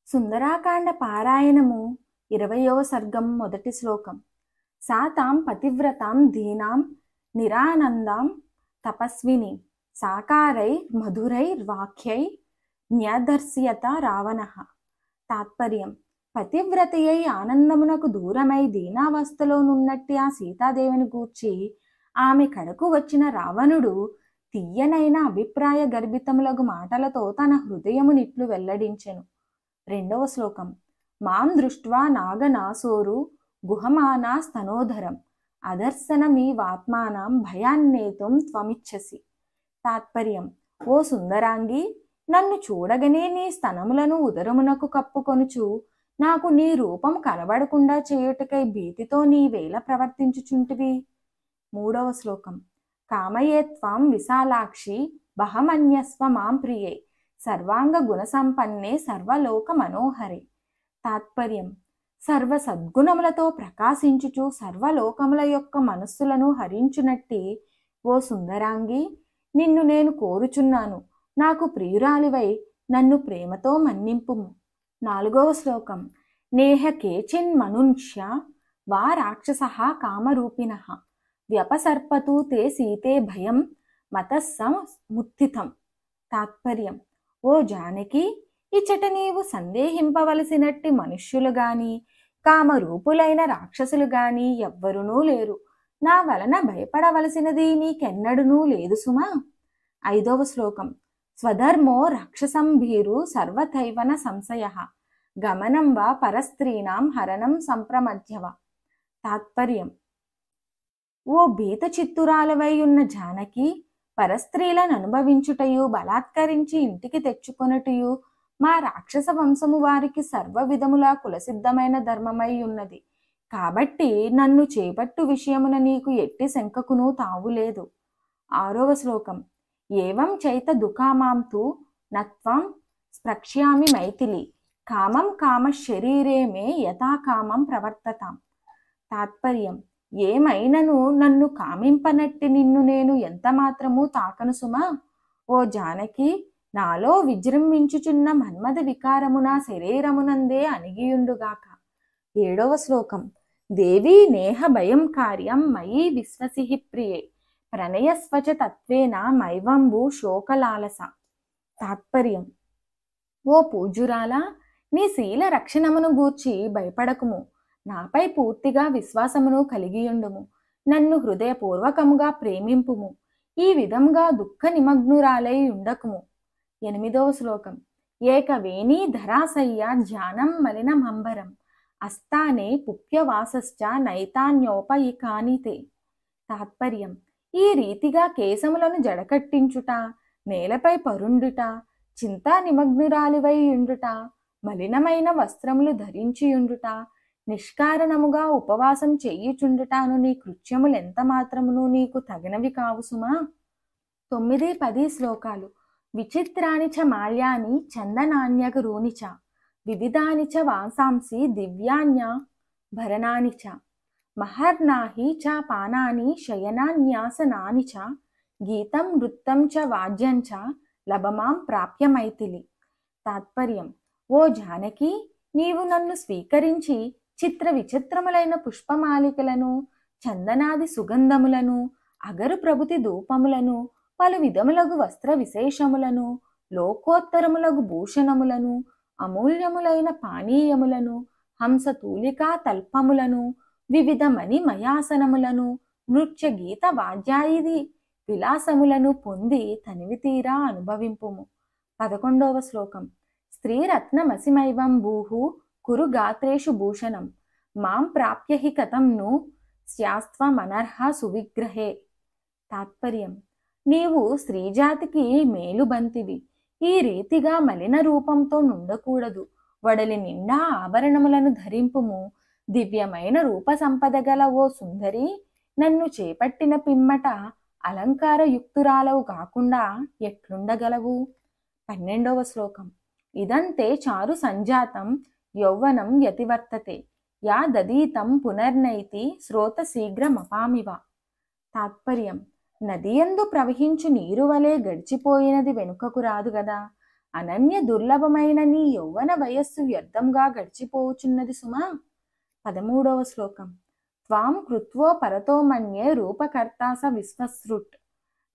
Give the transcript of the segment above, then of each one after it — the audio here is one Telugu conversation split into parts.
సుందరాకాండ పారాయణము 20వ సర్గం మొదటి శ్లోకం. సాతాం పతివ్రతాం ధీనాం నిరానందాం తపస్విని సాకారై మధురైర్వాక్యై న్యదర్శ్యత రావణః. తాత్పర్యం: పతివ్రతయై ఆనందమునకు దూరమై దీనావస్థలోనున్నట్టి ఆ సీతాదేవిని గూర్చి ఆమె కడకు వచ్చిన రావణుడు తీయనైన అభిప్రాయ గర్భితములగు మాటలతో తన హృదయమునిట్లు వెల్లడించెను. 2వ శ్లోకం. మాం దృష్ట్వా నాగనాసోరు గుహమానాస్తనోధరం అదర్శనమీవాత్మానం భయాన్నేతుం త్వమిచ్చసి. తాత్పర్యం: ఓ సుందరాంగి, నన్ను చూడగనే నీ స్తనములను ఉదరమునకు కప్పుకొనుచు నాకు నీ రూపం కనబడకుండా చేయుటకై భీతితో నీవేళ ప్రవర్తించుచుంటివి. 3వ శ్లోకం. కామయే త్వాం విశాలాక్షి బహమన్యస్వ మాం ప్రియే సర్వాంగ గుణసంపన్నే సర్వలోక మనోహరే. తాత్పర్యం: సర్వ సద్గుణములతో ప్రకాశించుచు సర్వలోకముల యొక్క మనస్సులను హరించునట్టి ఓ సుందరాంగి, నిన్ను నేను కోరుచున్నాను. నాకు ప్రియురాలివై నన్ను ప్రేమతో మన్నింపుము. 4వ శ్లోకం. నేహ కేచిన్ మనుష్య వా రాక్షసః కామరూపిణః వ్యపసర్పతు తే సీతే భయం మతస్సముత్థితం. తాత్పర్యం: ఓ జానకి, ఇచ్చట నీవు సందేహింపవలసినట్టి మనుష్యులు గాని కామరూపులైన రాక్షసులు గాని ఎవ్వరునూ లేరు. నా వలన భయపడవలసినది నీకెన్నడూనూ లేదు సుమా. 5వ శ్లోకం. స్వధర్మో రాక్షసం భీరు సర్వథైవన సంశయః గమనం వా పరస్త్రీణాం హరణం సంప్రమధ్యవ. తాత్పర్యం: ఓ భీత చిత్తురాలవై ఉన్న జానకి, పరస్త్రీలను అనుభవించుటయు బలాత్కరించి ఇంటికి తెచ్చుకొనుటయు మా రాక్షస వంశము వారికి సర్వ విధములా కులసిద్ధమైన ధర్మమై ఉన్నది. కాబట్టి నన్ను చేపట్టు విషయమున నీకు ఎట్టి శంకకును తావులేదు. 6వ శ్లోకం. ఏవం చైత దుకామాం తు నత్వం స్ప్రక్ష్యామి మైథిలి కామం కామ శరీరే మే యథాకామం ప్రవర్తతాం. తాత్పర్యం: ఏమైనను నన్ను కామింపనట్టి నిన్ను నేను ఎంత మాత్రము తాకను సుమా. ఓ జానకి, నాలో విజృంభించుచున్న మన్మథ వికారము నా శరీరమునందే అణిగియుండుగాక. 7వ శ్లోకం. దేవీ నేహ భయం కార్యం మయీ విశ్వసిః ప్రియే ప్రణయస్వచ తత్వేన మైవంబు శోకలాలస. తాత్పర్యం: ఓ పూజ్యురాలా, నీ శీల రక్షణమును గూర్చి భయపడకుము. నాపై పూర్తిగా విశ్వాసమును కలిగియుండుము. నన్ను హృదయపూర్వకముగా ప్రేమింపుము. ఈ విధంగా దుఃఖ నిమగ్నురాలై ఉండకుము. 8వ శ్లోకం. ఏకవేణీ ధరాశయ్య ధ్యానం మలినమంబరం అస్థానే పుప్యవాసశ్చ నైతాన్యోపయికానితే. తాత్పర్యం: ఈ రీతిగా కేశములను జడకట్టించుట, నేలపై పరుండుట, చింతా నిమగ్నురాలివై ఉండుట, మలినమైన వస్త్రములు ధరించియుండుట, నిష్కారణముగా ఉపవాసం చేయుచుండుటాను నీ కృత్యములెంత మాత్రమును నీకు తగినవి కావు సుమా. 9, 10 శ్లోకాలు. విచిత్రాని చ మాల్యాని చందనాన్యగరూని చ వివిధాని చ వాసాంసి దివ్యాన్యాభరణాని చ మహర్నాహి చ పానాని శయనాన్యాసనాని చ గీతం నృత్యం చ వాద్యం చ లభమాం ప్రాప్య మైథిలి. తాత్పర్యం: ఓ జానకి, నీవు నన్ను స్వీకరించి చిత్ర విచిత్రములైన పుష్పమాలికలను, చందనాది సుగంధములను, అగరు ప్రభుతి ధూపములను, పలు విధములగు వస్త్ర విశేషములను, లోకోత్తరములగు భూషణములను, అమూల్యములైన పానీయములను, హంసతూలికా తల్పములను, వివిధ మణిమయాసనములను, నృత్య గీత వాద్యాది విలాసములను పొంది తనివితీరా అనుభవింపుము. 11వ శ్లోకం. స్త్రీరత్నమసిమైవం భూహు కురు గాత్రేషు భూషణం మాం ప్రాప్య హి కథం ను స్యాస్త్వమనర్హ సువిగ్రహే. తాత్పర్యం: నీవు స్త్రీజాతికి మేలుబంతివి. ఈ రీతిగా మలిన రూపంతో నుండకూడదు. వడలి నిండా ఆభరణములను ధరింపుము. దివ్యమైన రూప సంపద గల ఓ సుందరి, నన్ను చేపట్టిన పిమ్మట అలంకారయుక్తురాలవు కాకుండా ఎట్లుండగలవు. 12వ శ్లోకం. ఇదంతే చారు సంజాతం యౌవనం యతివర్తతే యా దదీతం పునర్నైతి శ్రోత శీఘ్రమపామివ. తాత్పర్యం: నదియందు ప్రవహించు నీరు వలె గడిచిపోయినది వెనుకకు రాదు గదా. అనన్య దుర్లభమైన నీ యౌవన వయస్సు వ్యర్థంగా గడిచిపోవుచున్నది సుమా. 13వ శ్లోకం. త్వాం కృత్వో పరతో మన్యే రూపకర్తాస విశ్వసృట్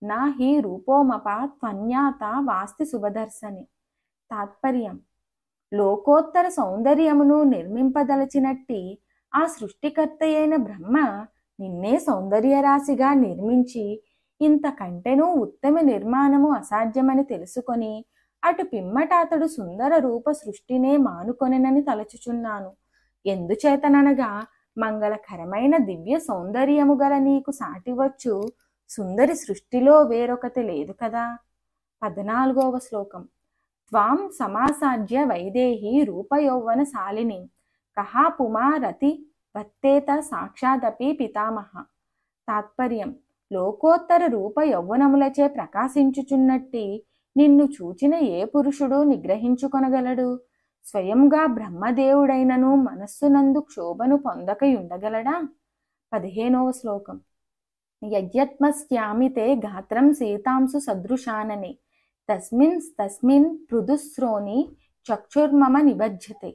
నా హి రూపోమప త్వన్యాత వాస్తి శుభదర్శని. తాత్పర్యం. లోకోత్తర సౌందర్యమును నిర్మింపదలచినట్టి ఆ సృష్టికర్త అయిన బ్రహ్మ నిన్నే సౌందర్యరాశిగా నిర్మించి ఇంతకంటెనూ ఉత్తమ నిర్మాణము అసాధ్యమని తెలుసుకొని అటు పిమ్మట అతడు సుందర రూప సృష్టినే మానుకొనెనని తలచుచున్నాను. ఎందుచేతననగా మంగళకరమైన దివ్య సౌందర్యము గల నీకు సాటివచ్చు సుందరి సృష్టిలో వేరొకటి లేదు కదా. 14వ శ్లోకం. త్వాం సమాసాధ్య వైదేహి రూపయౌవన శాలిని కహా పుమారతి వత్తేత సాక్షాదపి పితామహ. తాత్పర్యం. లోకోత్తర రూప యౌవనములచే ప్రకాశించుచున్నట్టి నిన్ను చూచిన ఏ పురుషుడు నిగ్రహించుకొనగలడు? స్వయంగా బ్రహ్మదేవుడైనను మనస్సునందు క్షోభను పొందకయుండగలడా? 15వ శ్లోకం. యజ్ఞత్మస్యామితే గాత్రం సీతాంసు సదృశానని తస్మిన్ పృదుశ్రోణి చక్షుర్మమ నిబధ్యతే.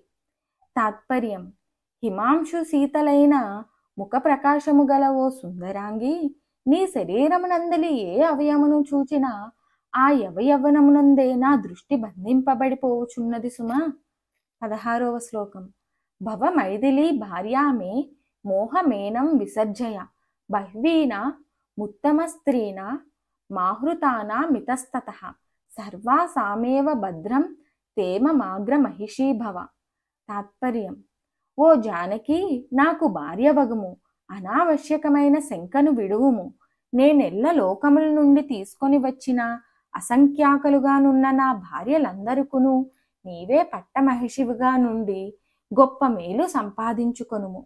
తాత్పర్యం. హిమాంశు శీతలైన ముఖ ప్రకాశము గల ఓ సుందరాంగి, నీ శరీరమునందలి ఏ అవయమును చూచినా ఆ యవయవనమునందే నా దృష్టి బంధింపబడిపోవుచున్నది సుమా. 16వ శ్లోకం. భవమైథిలీ భార్యామే మోహమేనం విసర్జయ బహ్వీనా ముత్తమ స్త్రీనా మాహృతానా మితస్తతః సర్వా సామేవ భద్రం తేమమాగ్ర మహిషీ భవ. తాత్పర్యం. ఓ జానకి, నాకు భార్యవగుము, అనావశ్యకమైన శంకను విడువుము. నేనెల్ల లోకముల నుండి తీసుకొని వచ్చిన అసంఖ్యాకలుగానున్న నా భార్యలందరికును నీవే పట్టమహిషివిగా నుండి గొప్ప మేలు సంపాదించుకొనుము.